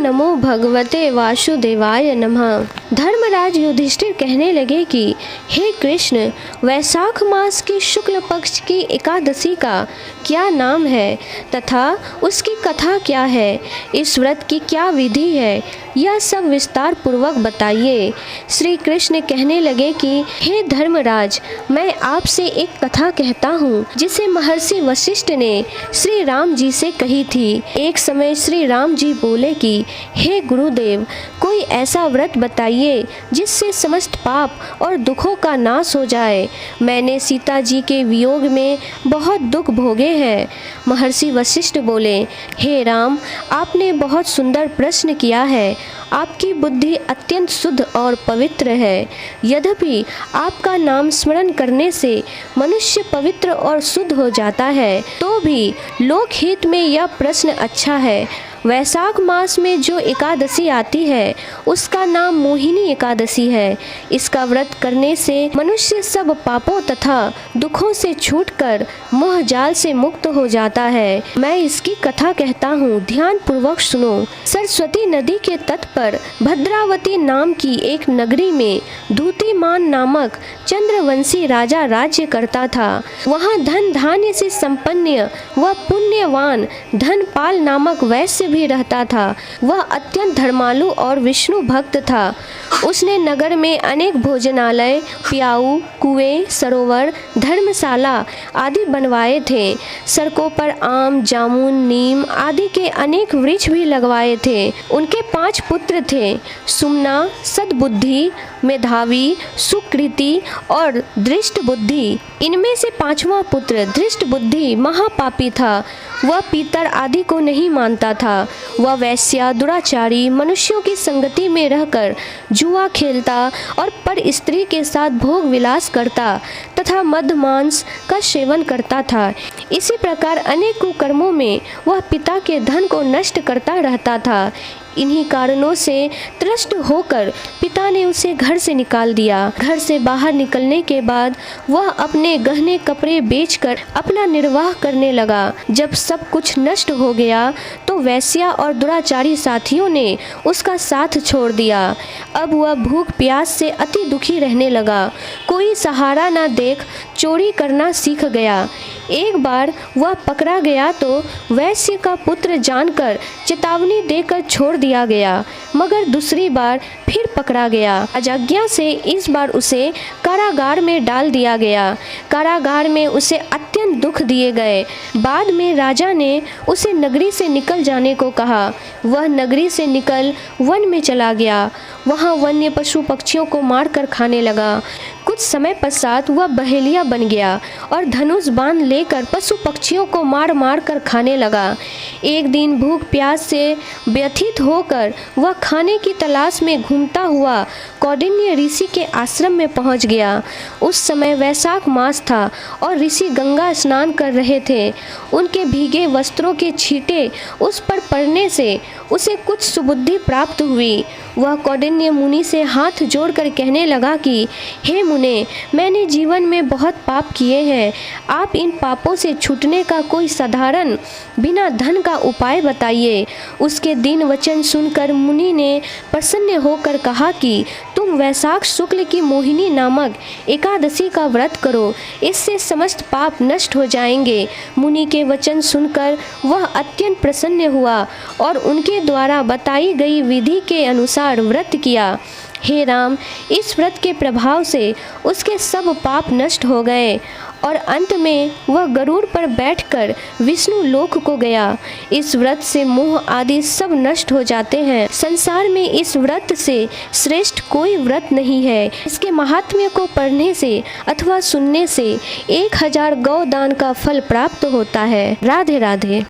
नमो भगवते वासुदेवाय नमः। धर्मराज युधिष्ठिर कहने लगे कि हे कृष्ण, वैशाख मास की शुक्ल पक्ष की एकादशी का क्या नाम है तथा उसकी कथा क्या है, इस व्रत की क्या विधि है, यह सब विस्तार पूर्वक बताइए। श्री कृष्ण कहने लगे कि हे धर्मराज, मैं आपसे एक कथा कहता हूँ जिसे महर्षि वशिष्ठ ने श्री राम जी से कही थी। एक समय श्री राम जी बोले कि हे गुरुदेव, कोई ऐसा व्रत बताइए जिससे समस्त पाप और दुखों का नाश हो जाए। मैंने सीता जी के वियोग में बहुत दुख भोगे हैं। महर्षि वशिष्ठ बोले, हे राम, आपने बहुत सुंदर प्रश्न किया है। आपकी बुद्धि अत्यंत शुद्ध और पवित्र है। यद्यपि आपका नाम स्मरण करने से मनुष्य पवित्र और शुद्ध हो जाता है, तो भी लोकहित में यह प्रश्न अच्छा है। वैशाख मास में जो एकादशी आती है उसका नाम मोहिनी एकादशी है। इसका व्रत करने से मनुष्य सब पापों तथा दुखों से छूटकर मोह जाल से मुक्त हो जाता है। मैं इसकी कथा कहता हूँ, ध्यान पूर्वक सुनो। सरस्वती नदी के तट पर भद्रावती नाम की एक नगरी में धूतिमान नामक चंद्रवंशी राजा राज्य करता था। वहाँ धन धान्य से संपन्न व पुण्यवान धनपाल नामक वैश्य भी रहता था। वह अत्यंत धर्मालु और विष्णु भक्त था। उसने नगर में अनेक भोजनालय, प्याऊ, कुएं, सरोवर, धर्मशाला आदि बनवाए थे। सड़कों पर आम, जामुन, नीम आदि के अनेक वृक्ष भी लगवाए थे। उनके 5 पुत्र थे, सुमना, सद्बुद्धि, मेधावी, सुकृति और दृष्ट बुद्धि। इनमें से 5वां पुत्र दृष्ट बुद्धि महापापी था। वह पीतर आदि को नहीं मानता था। वह वैश्या, दुराचारी, मनुष्यों की संगति में रहकर जुआ खेलता और पर स्त्री के साथ भोग विलास करता तथा मद मांस का सेवन करता था। इसी प्रकार अनेक कुकर्मों में वह पिता के धन को नष्ट करता रहता था। इन्हीं कारणों से त्रस्त होकर पिता ने उसे घर से निकाल दिया। घर से बाहर निकलने के बाद वह अपने गहने कपड़े बेचकर अपना निर्वाह करने लगा। जब सब कुछ नष्ट हो गया तो वैश्या और दुराचारी साथियों ने उसका साथ छोड़ दिया। अब वह भूख प्यास से अति दुखी रहने लगा। कोई सहारा न देख चोरी करना सीख गया। एक बार वह पकड़ा गया तो वैश्य का पुत्र जानकर चेतावनी देकर छोड़ दिया गया, मगर दूसरी बार फिर पकड़ा गया। अजाज्ञा से इस बार उसे कारागार में डाल दिया गया। कारागार में उसे अत्यंत दुख दिए गए। बाद में राजा ने उसे नगरी से निकल जाने को कहा। वह नगरी से निकल वन में चला गया। वहाँ वन्य पशु पक्षियों को मारकर खाने लगा। कुछ समय पश्चात वह बहेलिया बन गया और धनुष बाण लेकर पशु पक्षियों को मार मार कर खाने लगा। एक दिन भूख प्यास से व्यथित होकर वह खाने की तलाश में घूमता हुआ कौंडिन्य ऋषि के आश्रम में पहुंच गया। उस समय वैशाख मास था और ऋषि गंगा स्नान कर रहे थे। उनके भीगे वस्त्रों के छींटे उस पर पड़ने से उसे कुछ सुबुद्धि प्राप्त हुई। वह कौंडिन्य मुनि से हाथ जोड़कर कहने लगा कि हे मुने, मैंने जीवन में बहुत पाप किए हैं। आप इन पापों से छूटने का कोई साधारण बिना धन का उपाय बताइए। उसके दीन वचन सुनकर मुनि ने प्रसन्न होकर कहा कि तुम वैशाख शुक्ल की मोहिनी नामक एकादशी का व्रत करो, इससे समस्त पाप नष्ट हो जाएंगे। मुनि के वचन सुनकर वह अत्यंत प्रसन्न हुआ और उनके द्वारा बताई गई विधि के अनुसार व्रत किया। हे राम, इस व्रत के प्रभाव से उसके सब पाप नष्ट हो गए और अंत में वह गरुड़ पर बैठकर विष्णु लोक को गया। इस व्रत से मोह आदि सब नष्ट हो जाते हैं। संसार में इस व्रत से श्रेष्ठ कोई व्रत नहीं है। इसके महात्म्य को पढ़ने से अथवा सुनने से 1000 गौ दान का फल प्राप्त होता है। राधे राधे।